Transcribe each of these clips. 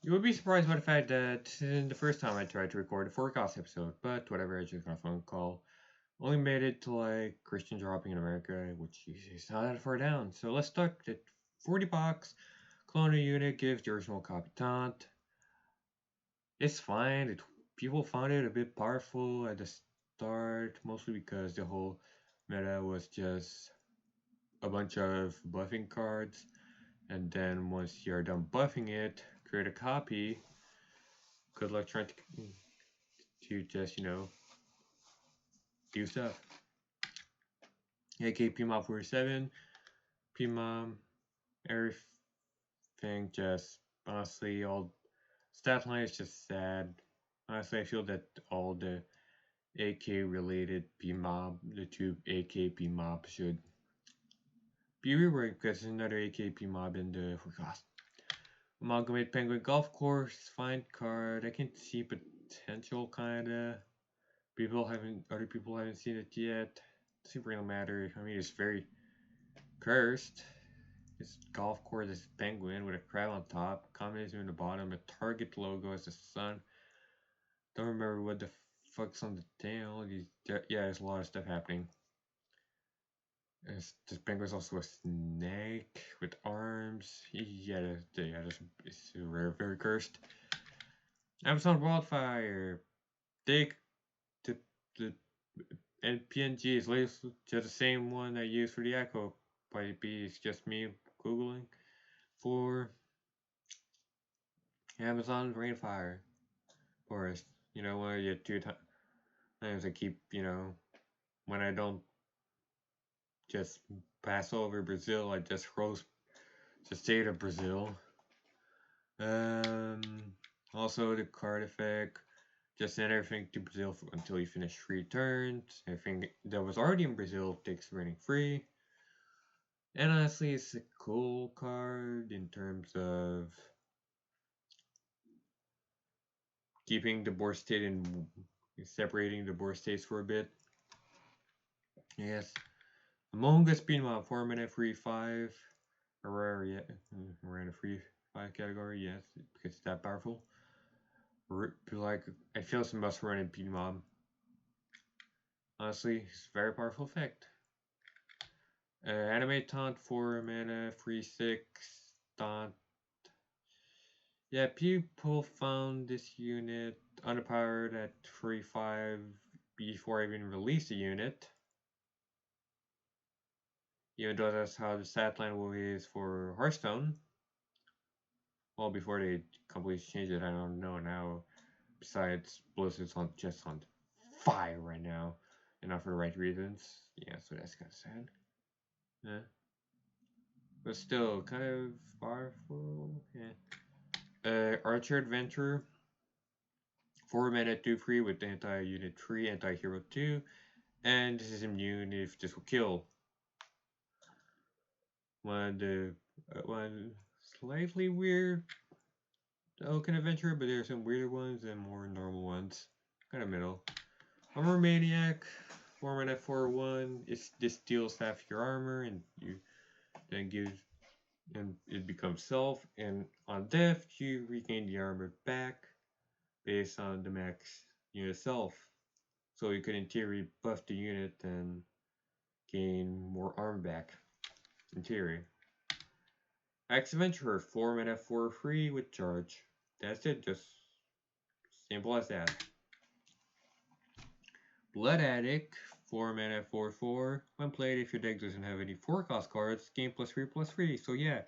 You would be surprised by the fact that this isn't the first time I tried to record a forecast episode, but whatever, I just got a phone call. Only made it to like Christian dropping in America, which is not that far down. So let's start at 40 bucks. Colonial unit gives the original competent. It's fine. People found it a bit powerful at the start, mostly because the whole meta was just a bunch of buffing cards. And then once you're done buffing it, create a copy. Good luck trying to just, do stuff. AK PMOB 47, PMOB, everything just, honestly, all stat line is just sad. Honestly, I feel that all the AK related PMOB, the two AK PMOB should be reworked because there's another AK PMOB in the forecast. Amalgamate Penguin Golf Course, fine card. I can see potential kinda. Other people haven't seen it yet. Doesn't really matter. I mean, it's very cursed. This golf course is penguin with a crab on top, communism in the bottom, a target logo as the sun. Don't remember what the fuck's on the tail. Yeah, there's a lot of stuff happening. This penguin's also a snake with arms. It's very, very cursed. Amazon wildfire. Take the and PNG is just the same one I used for the Echo. Might be it's just me googling for Amazon rainfire forest. When I get two times I keep when I don't just pass over Brazil, I just rose the state of Brazil. Um, Also the card effect. Just send everything to Brazil until you finish 3 turns. Everything that was already in Brazil takes running free. And honestly, it's a cool card in terms of keeping the board state and separating the board states for a bit. Yes. Among Us being about 4-minute free 5. Rare, yeah. We're in a free 5 category, yes, because it's that powerful. Like, I feel it's a must run in Beat Mob. Honestly, it's a very powerful effect. Animate Taunt 4 mana, free 6, Taunt. Yeah, people found this unit underpowered at free 5 before I even released the unit. Even though that's how the stat line is for Hearthstone. Well, before they completely changed it, I don't know now. Besides, Blizzard's just on fire right now, and not for the right reasons. Yeah, so that's kind of sad. Yeah, but still kind of powerful. Yeah. Archer Adventure, 4-mana 2/3 with anti-unit 3, anti-hero 2, and this is immune if this will kill. One slightly weird Oaken Adventure, but there are some weirder ones and more normal ones. Kind of middle. Armor Maniac, 4-mana 4/1. This deals half your armor, and you then it becomes self. And on death, you regain the armor back based on the max unit self. So you could in theory buff the unit and gain more armor back. In theory. Axe Adventurer, 4-mana 4/3 with charge. That's it, just simple as that. Blood Addict, 4-mana 4/4. When played, if your deck doesn't have any 4-cost cards, gain +3/+3. So yeah,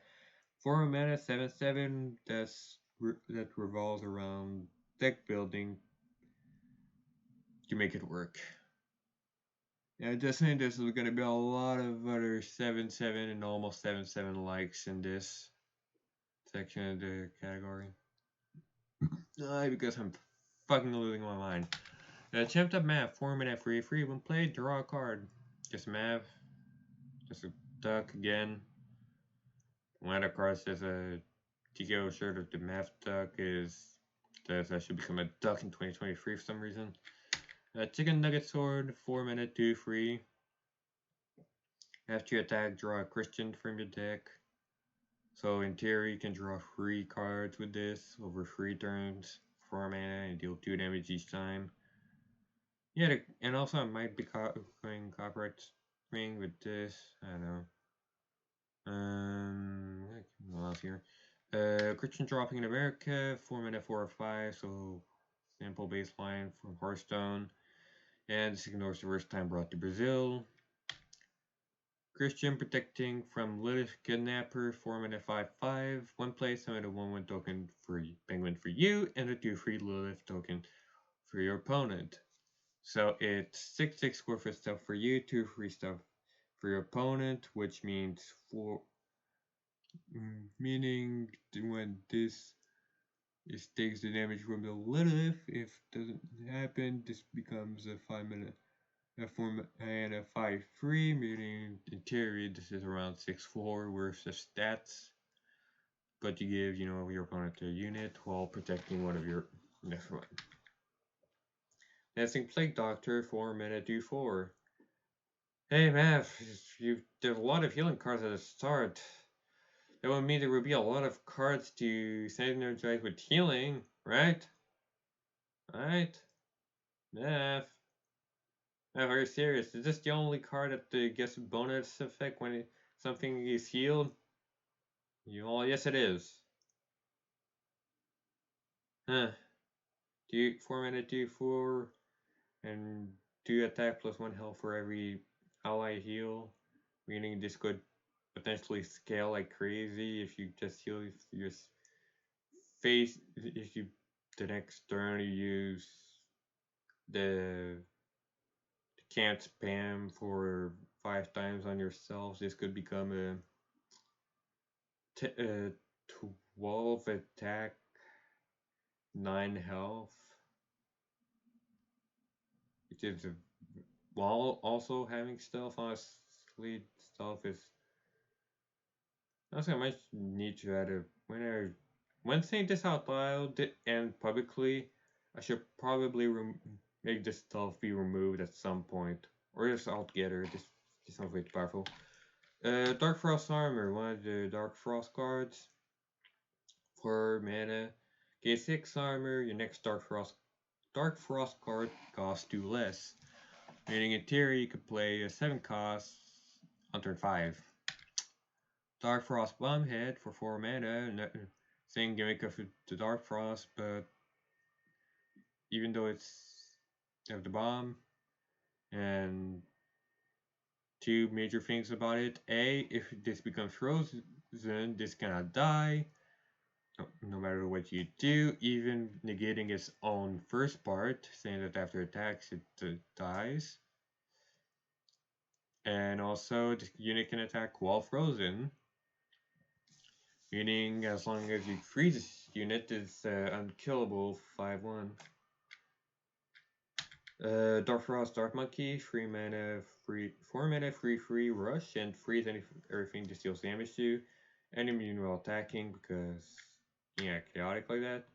4-mana 7/7. That revolves around deck building to make it work. Yeah, just saying there's going to be a lot of other 7/7 and almost 7/7 likes in this section of the category. Because I'm fucking losing my mind. Attempt up Mav, 4-mana free. When played, draw a card. Just Mav. Just a duck again. One of the cards says a TKO shirt of the Mav duck says I should become a duck in 2023 for some reason. Chicken Nugget Sword, 4-mana 2/3. After you attack, draw a Christian from your deck. So in theory, you can draw 3 cards with this over 3 turns, 4 mana, and deal 2 damage each time. Yeah, and also I might be going copyright ring with this. I don't know. What else here? Christian dropping in America, 4 mana, 4 or 5, so simple baseline from Hearthstone. And this ignores the first time brought to Brazil. Christian protecting from Lilith Kidnapper, 4 mana 5/5. One place, summon a 1/1 token for Penguin for you, and a 2/3 Lilith token for your opponent. So it's 6/6 worth of stuff for you, 2/3 stuff for your opponent, which means meaning when this takes the damage from the Lilith, if it doesn't happen, this becomes a 5 mana a 4 and a 5/3, meaning in theory this is around 6/4 worth of stats. But you give, your opponent a unit while protecting one of your next one. Dancing Plague Doctor, 4 mana, do 4. Hey Mav, there's a lot of healing cards at the start. That would mean there would be a lot of cards to synergize with healing, right? Right? Mav. Mav, are you serious? Is this the only card that gets a bonus effect when something is healed? Yes it is. Huh. 4 mana, do 4, and 2 attack plus 1 health for every ally heal. Meaning this could potentially scale like crazy if you just heal your face. If you the next turn you use the can't spam for 5 times on yourself. This could become a 12 attack, 9 health, which is while also having stealth. Honestly, stealth is. Honestly, I might need to add when saying this out loud and publicly, I should probably make this stealth be removed at some point, or just altogether. This sounds way too powerful. Dark Frost Armor, one of the Dark Frost cards. 4 mana, get 6 armor. Your next Dark Frost card costs 2 less. Meaning in theory you could play a 7 cost on turn 5. Dark Frost Bombhead for 4 mana. Same gimmick of the Dark Frost, but even though it's have the bomb, and 2 major things about it. A, if this becomes frozen, this cannot die. No matter what you do, even negating its own first part, saying that after attacks it dies. And also, the unit can attack while frozen, meaning as long as you freeze this unit, it's unkillable 5/1. Dark Frost, Dark Monkey, 3 mana, 4 mana, 3/3 rush, and freeze everything this deals damage to, and immune while attacking because, chaotic like that.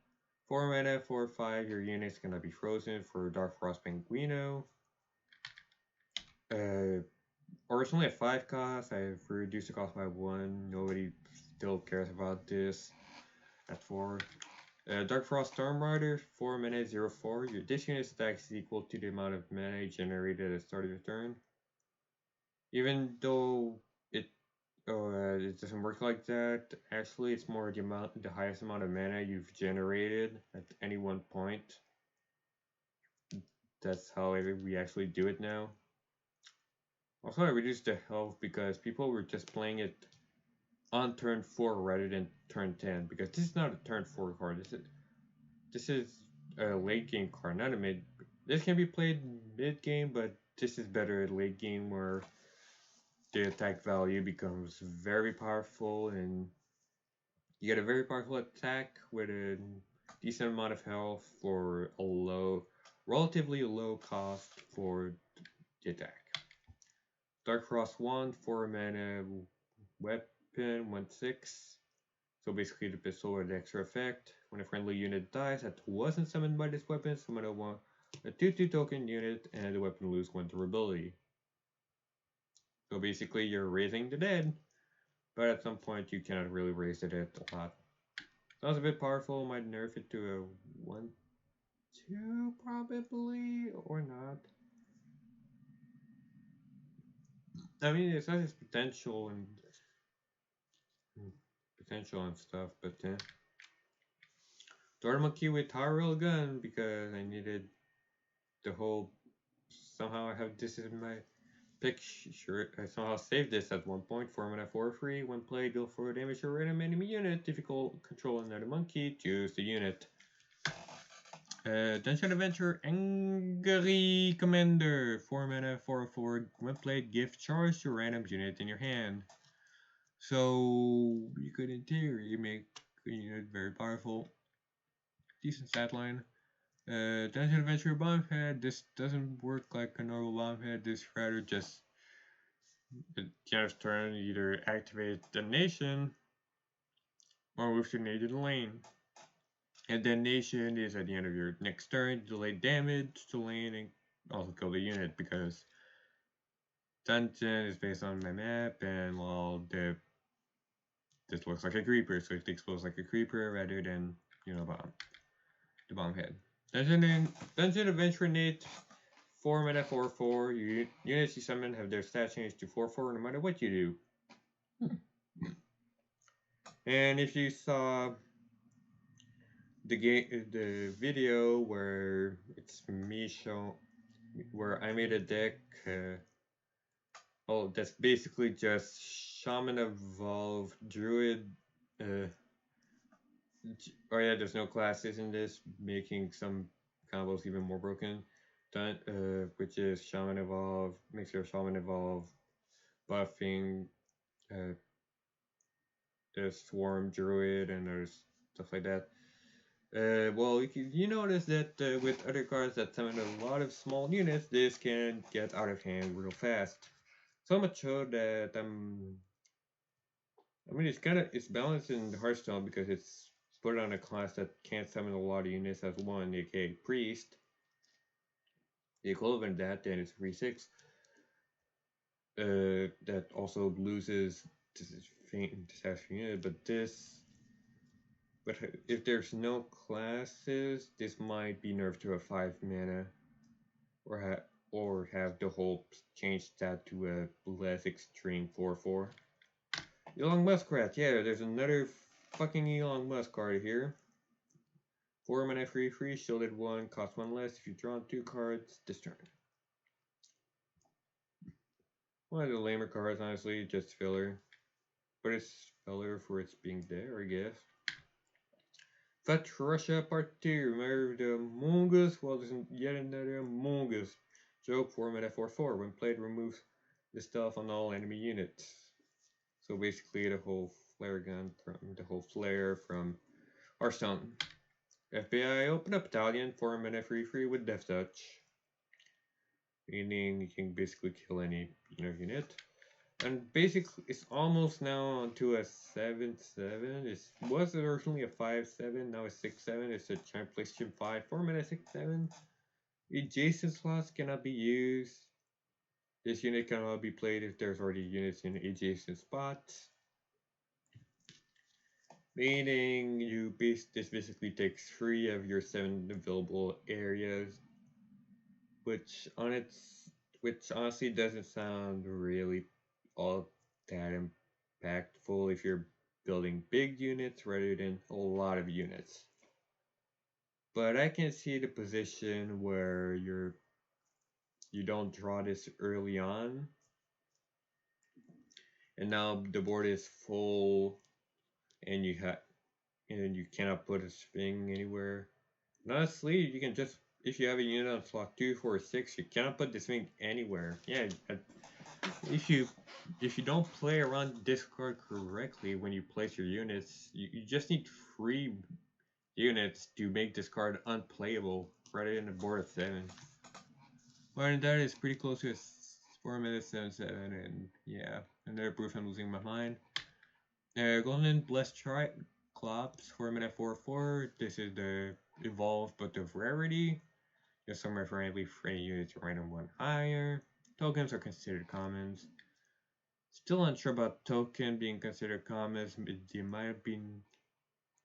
4 mana, 4/5, your unit's gonna be frozen for Dark Frost Penguino. Originally at 5 cost, I've reduced the cost by 1. Nobody still cares about this at 4. Dark Frost Storm Rider, 4 mana, 0/4. This unit's attack is equal to the amount of mana generated at the start of the turn. Even though it doesn't work like that, actually it's more the highest amount of mana you've generated at any one point. That's how we actually do it now. Also, I reduced the health because people were just playing it on turn 4 rather than turn 10, because this is not a turn 4 card. This is a late game card, not a mid. This can be played mid game, but this is better at late game where the attack value becomes very powerful and you get a very powerful attack with a decent amount of health for a relatively low cost for the attack. Dark Frost 1, 4 mana weapon, 1/6. So basically the pistol with the extra effect. When a friendly unit dies that wasn't summoned by this weapon, summon a 2/2 token unit and the weapon loses 1 durability. So basically you're raising the dead. but at some point you cannot really raise it a lot. Sounds a bit powerful, might nerf it to a 1-2 probably, or not. I mean, it has its potential and stuff, but Throw monkey with Power Rail Gun because I needed the whole. Somehow I have this in my picture. I somehow saved this at 1 point. 4 mana 4 free. When played, deal 4 damage to a random enemy unit. Difficult control another monkey. Choose the unit. Dungeon Adventure Angry Commander. 4 mana 4/4. When played, give charge to a random unit in your hand. So you could, in theory, make a unit very powerful. Decent stat line. Dungeon Adventure Bombhead. This doesn't work like a normal Bombhead. This rather just turn either activate Detonation or move to Native Lane. And Detonation is at the end of your next turn. Delay damage to lane and also kill the unit because Dungeon is based on my map and well this looks like a creeper, so it explodes like a creeper rather than the bomb head. Dungeon Adventure Nate 4 mana 4/4. Units you summon have their stat changed to 4/4 no matter what you do. And if you saw the video where it's me where I made a deck, that's basically just Shaman Evolved Druid. Oh yeah, there's no classes in this, making some combos even more broken. Which is Shaman Evolve, makes your Shaman Evolve, buffing, there's Swarm Druid, and there's stuff like that. Well, you notice that with other cards that summon a lot of small units, this can get out of hand real fast. So much so that I mean, it's balanced in Hearthstone because it's put on a class that can't summon a lot of units as one, aka Priest. The equivalent of that then is 3/6. That also loses disaster unit, but if there's no classes, this might be nerfed to a 5 mana, or have the whole change that to a less extreme 4/4. Elon Muskrat, yeah, there's another fucking Elon Musk card here. 4 mana free, shielded 1, cost 1 less if you draw 2 cards this turn. One of the lamer cards, honestly, just filler. But it's filler for its being there, I guess. Fetch Russia Part 2. Remember the Among Us? Well, there's yet another Among Us. Joke 4 mana 4/4. When played, removes the stuff on all enemy units. So basically, the whole flare from Hearthstone. FBI open up battalion 4 mana free with Death Touch. Meaning you can basically kill any unit. And basically, it's almost now onto a 7/7. It was originally a 5/7, now it's 6/7. It's a Translation 5, 4 mana 6/7. Adjacent slots cannot be used. This unit cannot be played if there's already units in adjacent spots. Meaning this basically takes 3 of your 7 available areas, which honestly doesn't sound really all that impactful if you're building big units rather than a lot of units. But I can see the position where you don't draw this early on, and now the board is full, and you cannot put a swing anywhere. And honestly, you can just, if you have a unit on slot 2, 4, 6, you cannot put the swing anywhere. Yeah, if you don't play around this card correctly when you place your units, you just need 3 units to make this card unplayable rather than a board of 7. Well, that is pretty close to a 4 minutes 7/7, and yeah, another proof I'm losing my mind. Golden Blessed Triclops 4 mana 4/4. This is the evolved but of rarity. Just somewhere for any units random 1 higher. Tokens are considered commons. Still unsure about token being considered commons. They might have been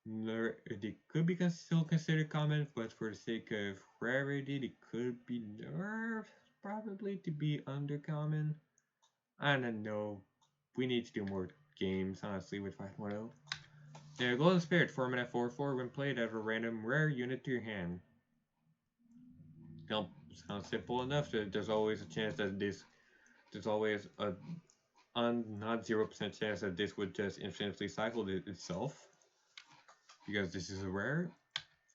they could be still considered common, but for the sake of rarity, they could be nerfed probably to be undercommon. I don't know. We need to do more games, honestly, with 5.0. The Golden Spirit, format at 4/4 when played, add a random rare unit to your hand. Sounds simple enough. There's always a chance that there's always a not 0% chance that this would just infinitely cycle itself, because this is a rare.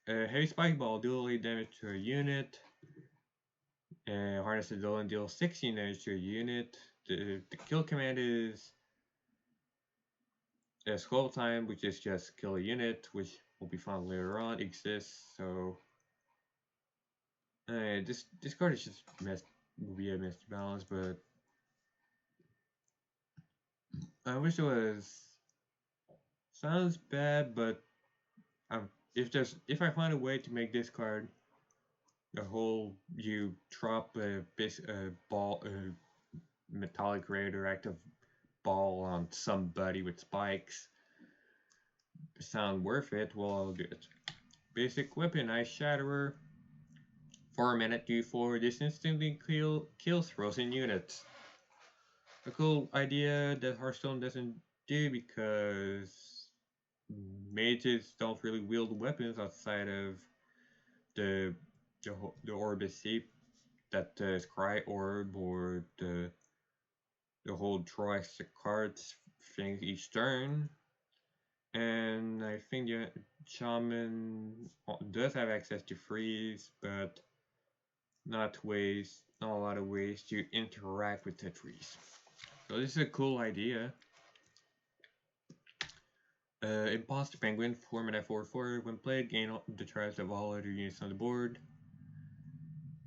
Heavy Spike Ball, deal 8 damage to a unit. Harness the Dolan, deal 16 damage to a unit. The kill command is Scroll Time, which is just kill a unit, which will be found later on, exists. So this card is just will be a messed balance, but I wish it was. Sounds bad, but if I find a way to make this card the whole you drop a ball, a metallic radioactive ball on somebody with spikes, sound worth it, well, I'll do it. Basic weapon, Ice Shatterer. For a minute, do 4. This instantly kills frozen units. A cool idea that Hearthstone doesn't do because mages don't really wield weapons outside of the the orb is safe, that Scry Orb, or the whole draw extra cards thing each turn. And I think the Shaman does have access to freeze, but not a lot of ways to interact with the freeze. So this is a cool idea. Imposter Penguin, format at 4/4. When played, gain the tribes of all other units on the board.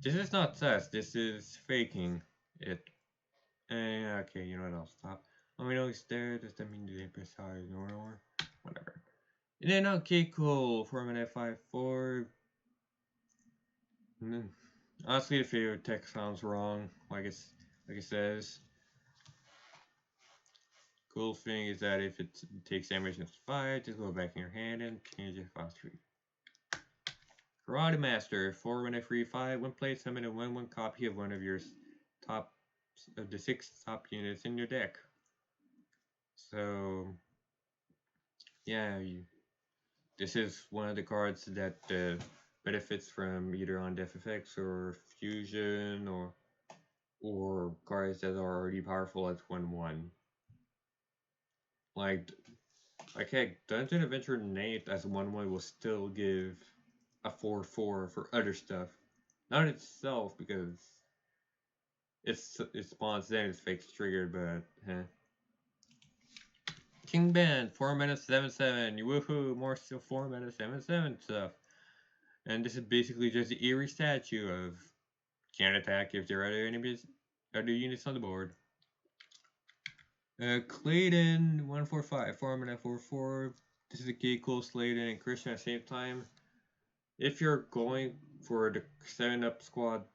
This is not sus, this is faking it. Okay, you know what, I'll stop. Let me know he's there, does that mean the press hard or whatever. And then, okay, cool, format at 5/4. Honestly, the favorite text sounds wrong, like it says. Cool thing is that if it takes damage and 5, just go back in your hand and change it fast 3. Karate Master, 4 when free 5. When played, summon a 1/1 copy of one of your top of the 6 top units in your deck. So yeah, this is one of the cards that benefits from either on death effects or fusion, or cards that are already powerful as 1/1. Like heck, Dungeon Adventure Nate as 1/1 will still give a 4/4 for other stuff. Not itself, because it spawns then it's fake triggered, but King Ben, 4 minutes 7/7. Woohoo, more still 4 minutes 7/7 stuff. And this is basically just the eerie statue of can't attack if there are other units on the board. Clayton 145, 4 minute 4/4. This is a key cool Sladen and Christian at the same time. If you're going for the 7-up squad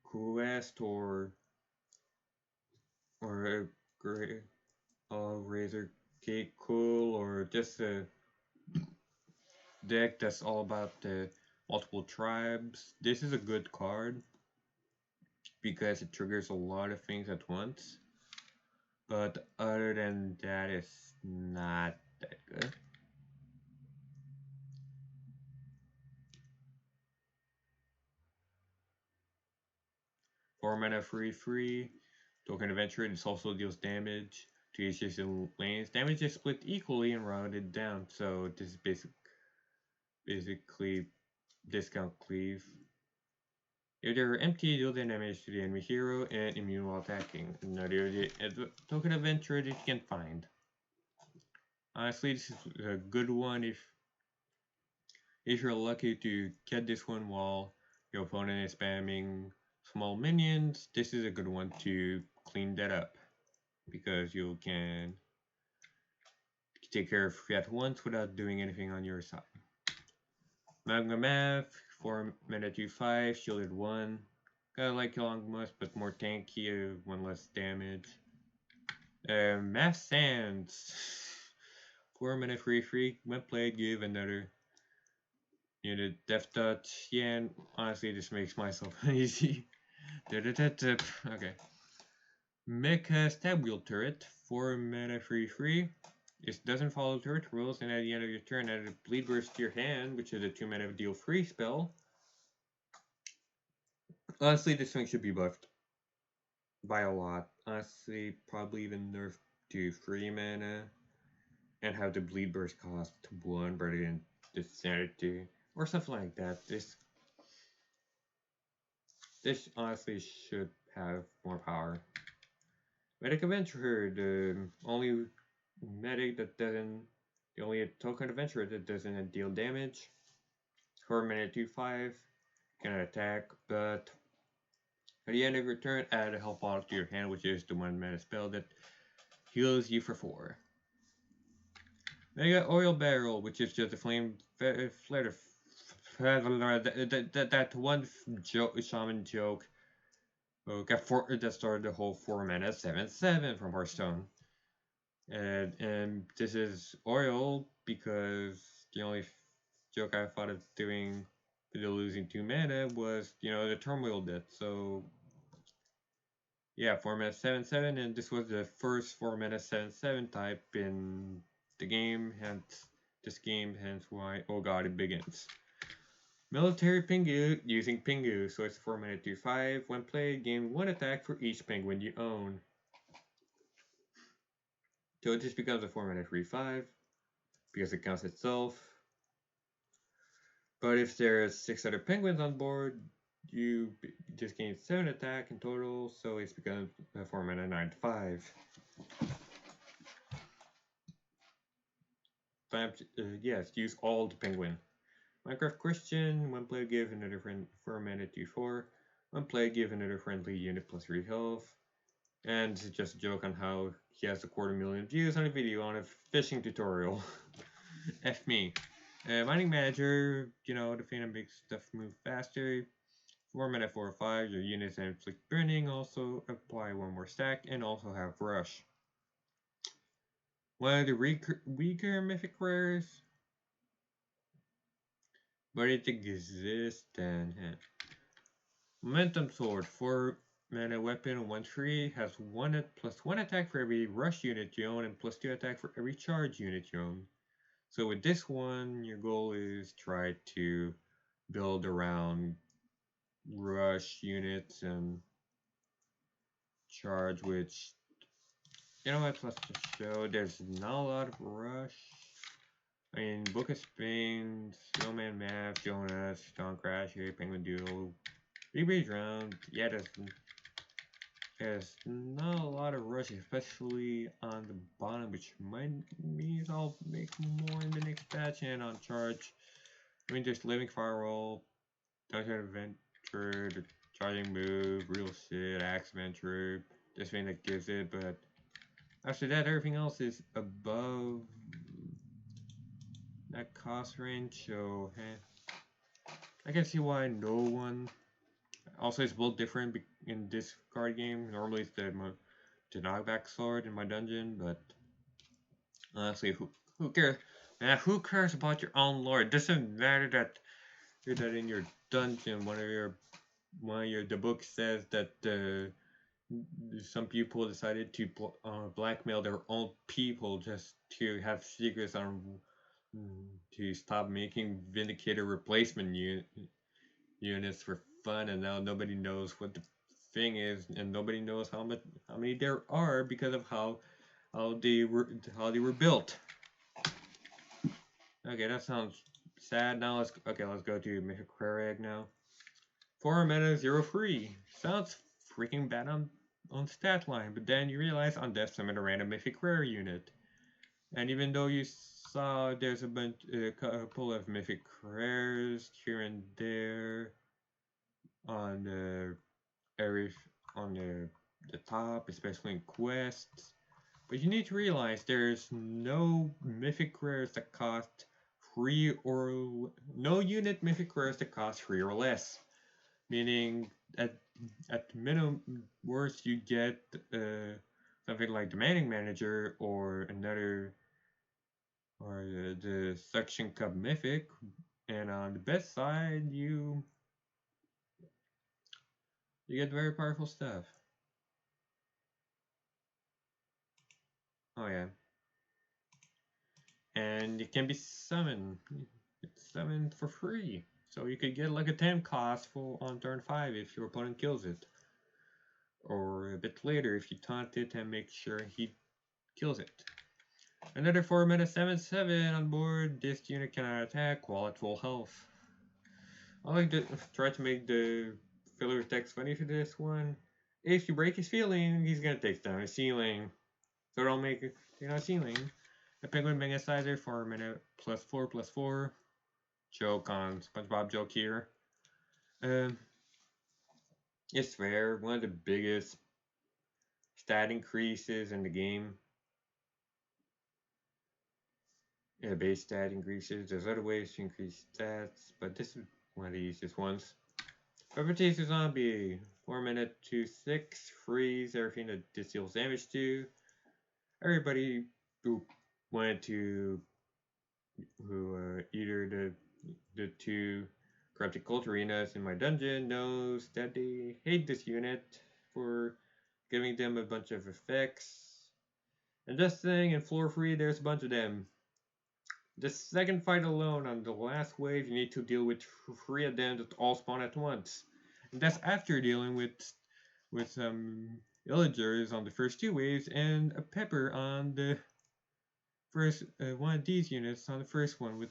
quest or Razor Cake Cool, or just a deck that's all about the multiple tribes, this is a good card because it triggers a lot of things at once. But other than that, it's not that good. Four mana free. Token Adventure, this also deals damage to each adjacent lanes. Damage is split equally and rounded down, so this is basically discount cleave. If they're empty, deal damage to the enemy hero and immune while attacking. Another token Adventure that you can find. Honestly, this is a good one if you're lucky to get this one while your opponent is spamming small minions. This is a good one to clean that up, because you can take care of it at once without doing anything on your side. Magma Math, 4 mana 2/5, shielded 1. Kinda like Long Musk, but more tanky, 1 less damage. Mass Sands. 4-minute free. When played, give another unit depth touch. Yeah, and honestly, this makes myself easy. Okay. Mecha Stab Wheel Turret. 4-mana free. It doesn't follow turret rules, and at the end of your turn, add a Bleed Burst to your hand, which is a 2-mana deal free spell. Honestly, this thing should be buffed by a lot. Honestly, probably even nerf to 3 mana and have the Bleed Burst cost 1 rather than the standard 2 or something like that. This honestly should have more power. Medic Adventurer, the only medic that doesn't, the only token adventurer that doesn't deal damage. 4-mana 2/5 can attack, but at the end of your turn, add a health bottle to your hand, which is the 1-mana spell that heals you for 4. Mega Oil Barrel, which is just a flame flatter. That one shaman joke that started the whole 4-mana 7/7 from Hearthstone. And this is oil because the only joke I thought of doing with the losing 2 mana was, the turmoil death. So yeah, 4-mana 7/7, and this was the first 4-mana 7/7 type in the game, hence this game, hence why oh god it begins. Military Pingu using Pingu, so it's 4-mana 2/5. When played, gain 1 attack for each penguin you own. So it just becomes a 4-mana 3/5 because it counts itself. But if there's 6 other penguins on board, you just gain 7 attack in total, so it's becomes a 4-mana 9/5. Yes, use all the penguin. Minecraft Christian, when played, give another friend 4-mana 2/4. When played, give another friendly unit plus 3 health. And this is just a joke on how he has 250,000 views on a video on a fishing tutorial. F me. Mining Manager, the thing that makes stuff move faster. 4-mana 4/5, your units inflict burning, also apply 1 more stack, and also have rush. One of the weaker mythic rares, but it exists, then Momentum Sword, 4-mana weapon, 1/3, has 1 plus 1 attack for every rush unit you own, and plus 2 attack for every charge unit you own. So with this one, your goal is try to build around rush units and charge, which, let's just show there's not a lot of rush. I mean, Book of Spain, Snowman Math, Jonas, Stone Crash, Penguin Doodle, Rebreathe Round. Yeah, there's not a lot of rush, especially on the bottom, which might mean I'll make more in the next patch. And on charge, I mean, there's Living Firewall, Dungeon Adventure, the Charging Move, Real Shit, Axe Adventure, this thing that gives it, but after that, everything else is above that cost range, so I can see why no one. Also, it's a little different in this card game. Normally, it's the knockback sword in my dungeon, but honestly, who cares? Who cares about your own lore? It doesn't matter that in your dungeon, the book says that some people decided to blackmail their own people just to have secrets on to stop making Vindicator replacement units for fun, and now nobody knows what the thing is, and nobody knows how many there are because of how they were built. Okay, that sounds sad. Now let's go to Mythic Query Egg now. 4-mana 0/3 sounds freaking bad on stat line, but then you realize on death summon a random Mythic Rare unit, and even though you saw there's a couple of Mythic Rares here and there on the top, especially in quests. But you need to realize there's no mythic rares that cost 3 or no unit mythic rares that cost 3 or less. Meaning at minimum worst you get something like the Manning Manager or another, or the Suction Cup Mythic. And on the best side, you get very powerful stuff. Oh yeah, and it can be summoned. It's summoned for free, so you could get like a 10 cost for on turn 5 if your opponent kills it, or a bit later if you taunt it and make sure he kills it. Another 4 mana 7/7 on board. This unit cannot attack while at full health. I like to try to make the filler text funny for this one. If you break his ceiling, he's gonna take down his ceiling. So don't make it take down ceiling. The penguin Megasizer 4 mana +4/+4. Joke on SpongeBob joke here. Um, it's rare. One of the biggest stat increases in the game. Base stat increases. There's other ways to increase stats, but this is one of the easiest ones. Properties of Zombie. 4 mana 2/6. Freeze everything that this deals damage to. Everybody who wanted to, either the two corrupted cult arenas in my dungeon knows that they hate this unit for giving them a bunch of effects. And just saying, in floor 3, there's a bunch of them. The second fight alone on the last wave, you need to deal with 3 of them that all spawn at once. And that's after dealing with some villagers on the first 2 waves and a pepper on the first one of these units on the first one with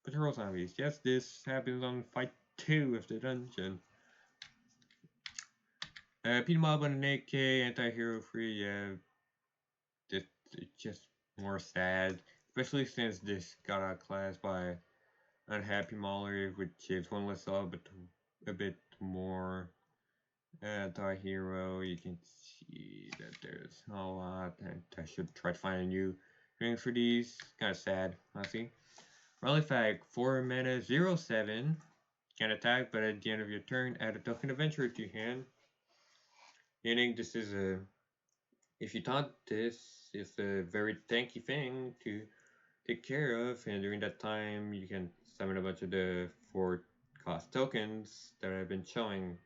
patrol zombies. Yes, this happens on fight 2 of the dungeon. Beat 'em up on an AK, anti-hero free, yeah. It's just more sad. Especially since this got outclassed by Unhappy Mauler, which is one less up, but a bit more anti-hero. You can see that there's a lot, and I should try to find a new thing for these. Kind of sad, honestly. Rally Fag, 4 mana, 0/7. Can attack, but at the end of your turn, add a token adventure to your hand. Meaning this is a... If you taunt this, it's a very tanky thing to take care of, and during that time, you can summon a bunch of the 4 cost tokens that I've been showing.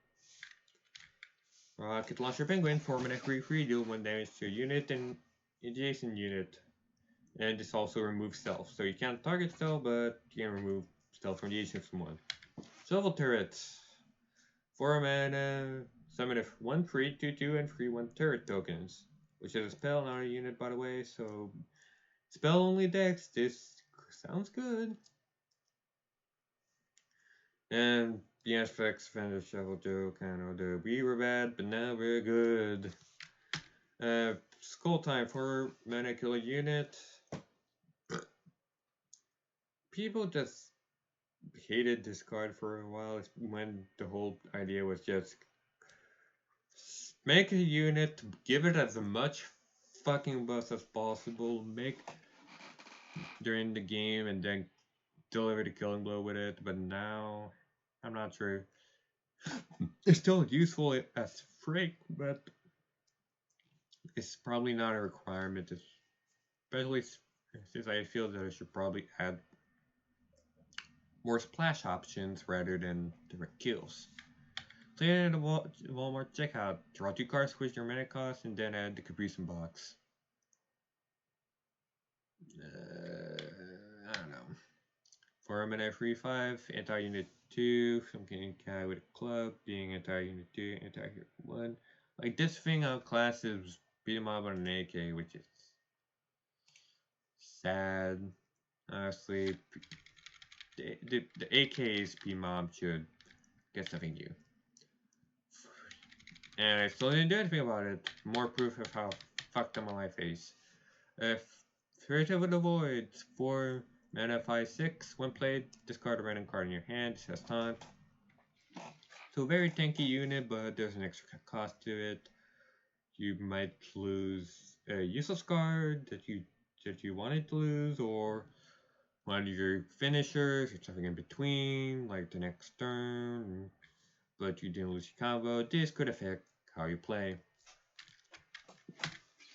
Rocket Launcher Penguin, 4 mana 3/3, deal 1 damage to a unit and adjacent unit. And this also removes stealth. So you can't target stealth, but you can remove stealth from the adjacent one. Shovel Turrets. 4 mana, summon a 1/3, 2/2, and 3/1 turret tokens. Which is a spell, not a unit, by the way, so spell only decks. This sounds good. And the aspects Fender Shovel joke, I know we were bad, but now we're good. Skull Time, 4 mana kill a unit. People just hated this card for a while when the whole idea was just make a unit, give it as much fucking buff as possible, make during the game, and then deliver the killing blow with it. But now, I'm not sure. It's still useful as frick, but it's probably not a requirement, especially since I feel that I should probably add more splash options rather than direct kills. Later at the Walmart checkout, draw 2 cards, switch your mana cost, and then add the Capricin box. I don't know. 4 mana 3/5, anti-unit 2, some kind guy with a club, being anti-unit 2, anti-hero 1. Like this thing outclasses beat 'em up on an AK, which is sad. Honestly, the AK's P-Mob should get something new. And I still didn't do anything about it. More proof of how fucked up my life is. Spirit of the Void, 4 mana 5/6. When played, discard a random card in your hand. It has taunt. So very tanky unit, but there's an extra cost to it. You might lose a useless card that you wanted to lose, or one of your finishers, or something in between, like the next turn, but you didn't lose your combo. This could affect how you play.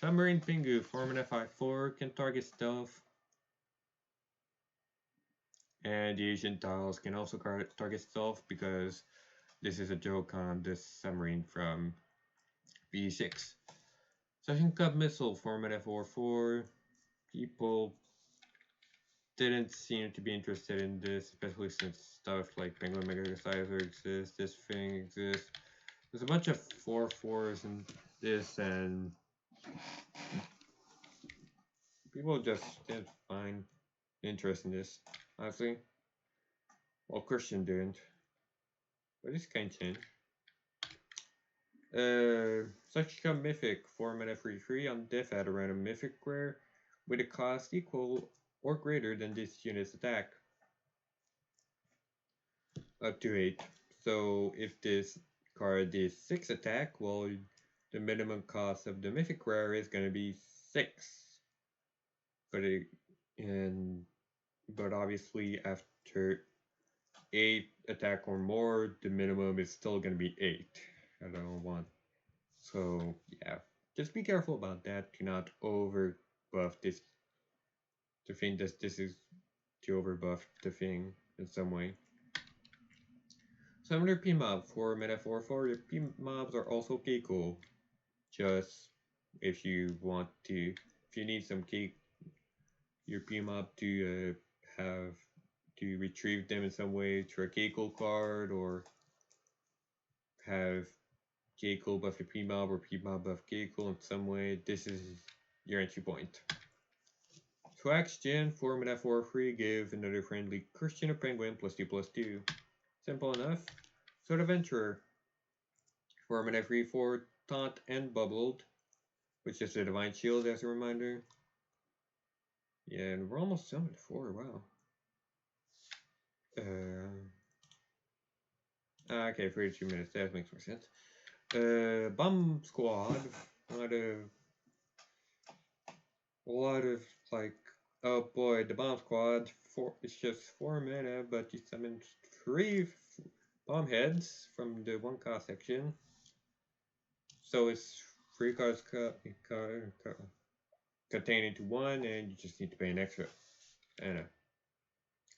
Submarine Pingu, form an FI4, can target stealth. And the Asian tiles can also target stealth because this is a joke on this submarine from B6. Suction Cup Missile, form an F4-4. People didn't seem to be interested in this, especially since stuff like Penguin Megasizer exists, this thing exists. There's a bunch of 4-4s in this, and people just didn't find interest in this, honestly. Well, Christian didn't. But this can change. Such a mythic, form an F3 on death at a random mythic rare with a cost equal or greater than this unit's attack. Up to 8. So if this card is 6 attack, well, the minimum cost of the mythic rare is going to be 6. But obviously after 8 attack or more, the minimum is still going to be 8. I don't want. So yeah, just be careful about that. Do not over buff this. To think that this is to over buff the thing in some way. Summoner P-Mob for Meta 4-4. The P-Mobs are also Keiko. Just if you want to, if you need some cake, your P-Mob to have to retrieve them in some way through a Keiko card, or have Keiko buff your P-Mob or P-Mob buff Keiko in some way, this is your entry point. Twax Gen, form an F4-3, give another friendly Christian or Penguin +2/+2. Simple enough. Sword Adventurer, form an F3-4, taunt and bubbled, which is a Divine Shield as a reminder. Yeah, and we're almost summoned 4, wow. Okay, 32 minutes, that makes more sense. Bomb Squad, a lot of like, oh boy, the Bomb Squad, it's just 4 mana, but you summon 3 bomb heads from the 1 cost section. So it's 3 cards contained into 1, and you just need to pay an extra. And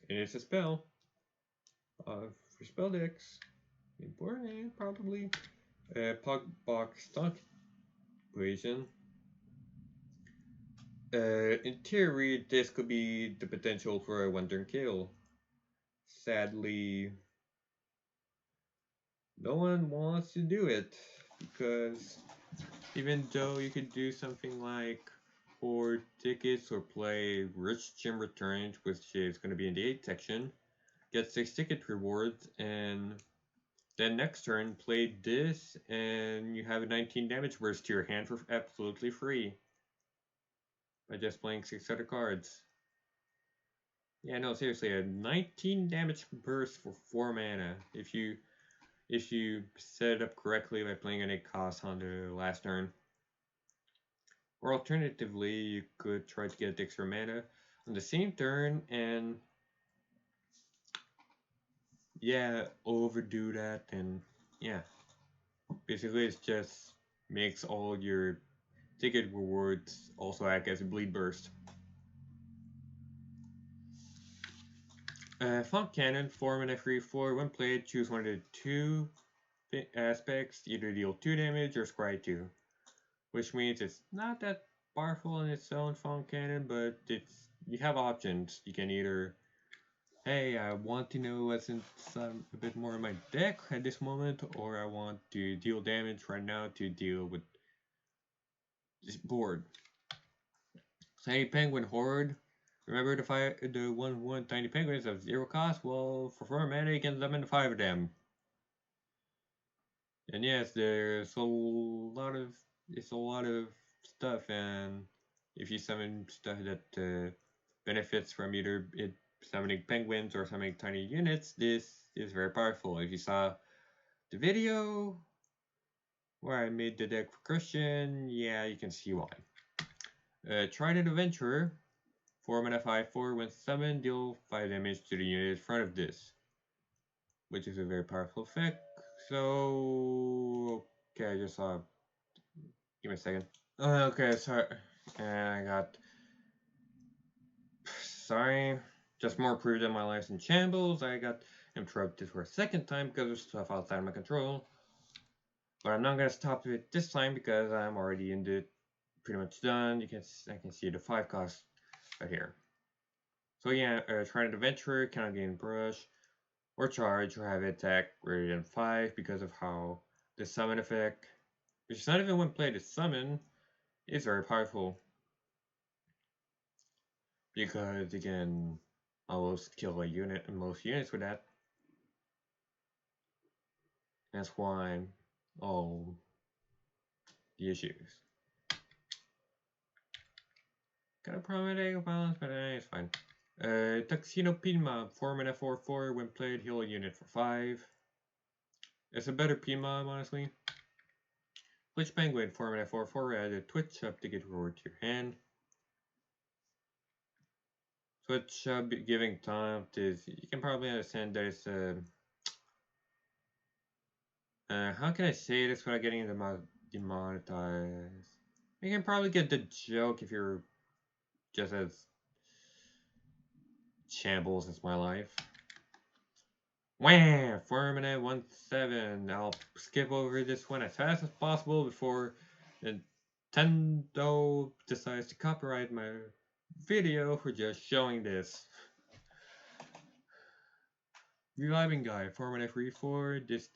it's a spell. For spell decks, important, probably. Pug box stock equation. In theory, this could be the potential for a 1-turn kill. Sadly, no one wants to do it, because even though you could do something like hoard tickets or play Rich Gem Returns, which is going to be in the 8th section, get 6 ticket rewards, and then next turn play this, and you have a 19 damage burst to your hand for absolutely free by just playing 6 other cards. Yeah, no, seriously, a 19 damage burst for 4 mana if you set it up correctly by playing an 8 cost on the last turn. Or alternatively, you could try to get extra mana on the same turn and yeah, overdo that, and yeah. Basically it just makes all your ticket rewards also act as a bleed burst. Funk Cannon, form an F3-4. When played, choose one of the 2 aspects, either deal 2 damage or scry 2. Which means it's not that powerful in its own, Funk Cannon, but you have options. You can either, hey, I want to know what's in a bit more in my deck at this moment, or I want to deal damage right now to deal with this board. Tiny Penguin Horde. Remember the 1/1 Tiny Penguins of 0 cost? Well, for 4 mana you can summon 5 of them. And yes, there's a lot of stuff, and if you summon stuff that benefits from either summoning penguins or summoning tiny units, this is very powerful. If you saw the video where I made the deck for Christian, yeah, you can see why. Trident Adventurer, form an F5-4, when summoned, deal 5 damage to the unit in front of this, which is a very powerful effect. So, okay, I just saw. Give me a second. Okay, sorry. And I got. Sorry. Just more proof that my life's in shambles. I got interrupted for a second time because of stuff outside my control. But I'm not gonna stop it this time because I'm already in the pretty much done. I can see the 5 costs right here. So yeah, try an adventure, cannot gain brush, or charge, or have attack greater than 5 because of how the summon effect, which is not even when played as summon, is very powerful. Because you can almost kill a unit and most units with that. That's why all the issues. Got a problematic balance, but it's fine. Tuxedo Pima, 4 mana 4/4 when played, heal a unit for 5. It's a better Pima, honestly. Glitch Penguin, 4 mana 4/4, add a Twitch up to get reward to your hand. Twitch up giving time is, you can probably understand that it's how can I say this without getting demonetized? You can probably get the joke if you're just as shambles as my life. Wham! 4 minute 1-7. I'll skip over this one as fast as possible before Nintendo decides to copyright my video for just showing this. Reviving Guy, 4 minute 3/4. This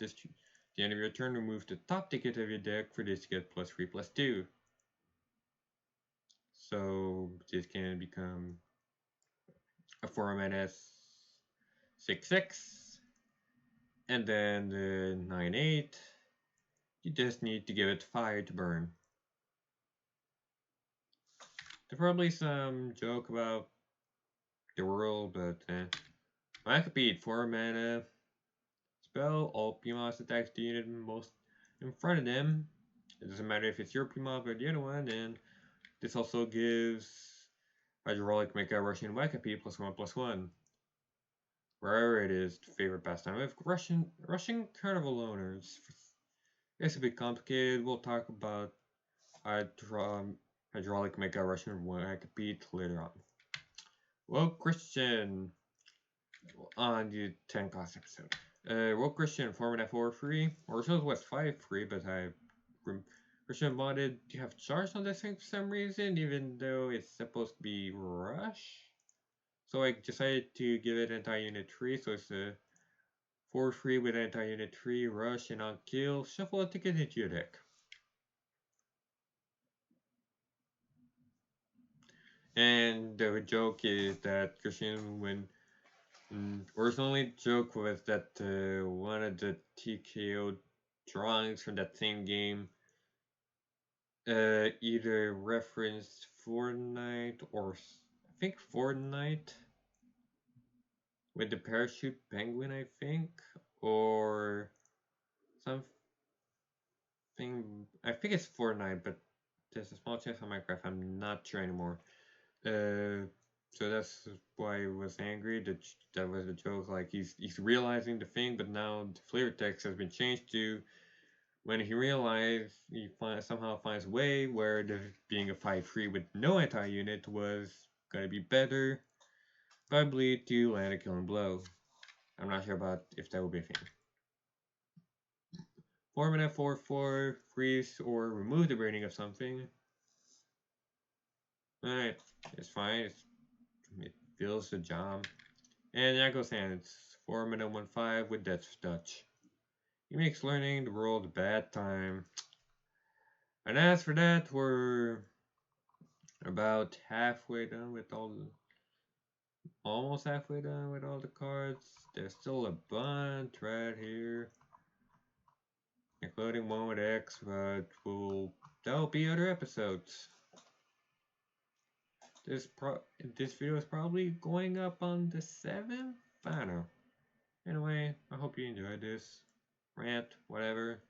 the end of your turn, remove the top ticket of your deck for this to get +3/+2. So this can become a 4 minute 6/6. And then the 9/8, you just need to give it fire to burn. There's probably some joke about the world, but I could beat 4 mana spell. All PMOs attacks the unit most in front of them. It doesn't matter if it's your PMO or the other one, and this also gives Hydraulic Mega Russian Wakapi +1/+1. Wherever it is, favorite pastime of Russian carnival owners. It's a bit complicated. We'll talk about Hydraulic Mega Russian Wakapi later on. Well, Christian on the 10 cost episode. Well, Christian, 4/4 free. Original was 5 free, but Christian wanted to have charge on this thing for some reason, even though it's supposed to be rush. So I decided to give it anti-unit 3, so it's a 4/3 with anti-unit 3, rush and on kill, shuffle a ticket into your deck. And the joke is that Christian, when originally joke was that one of the TKO drawings from that same game either referenced Fortnite or I think Fortnite with the parachute penguin, I think, or something. I think it's Fortnite, but there's a small chance on Minecraft. I'm not sure anymore. So that's why he was angry. That was the joke. Like he's realizing the thing, but now the flavor text has been changed to when he realized he somehow finds a way where the being a 5/3 with no anti-unit was gonna be better, probably to land a killing blow. I'm not sure about if that will be a thing. 4 mana 4/4 freeze or remove the rating of something. Alright, it's fine. It fills the job. And there goes hands. 4 mana 1/5 with Death's Touch. He makes learning the world a bad time. And as for that, we're about halfway done with almost halfway done with all the cards. There's still a bunch right here, including one with X, but there'll be other episodes. This video is probably going up on the 7th? I don't know. Anyway, I hope you enjoyed this rant, whatever.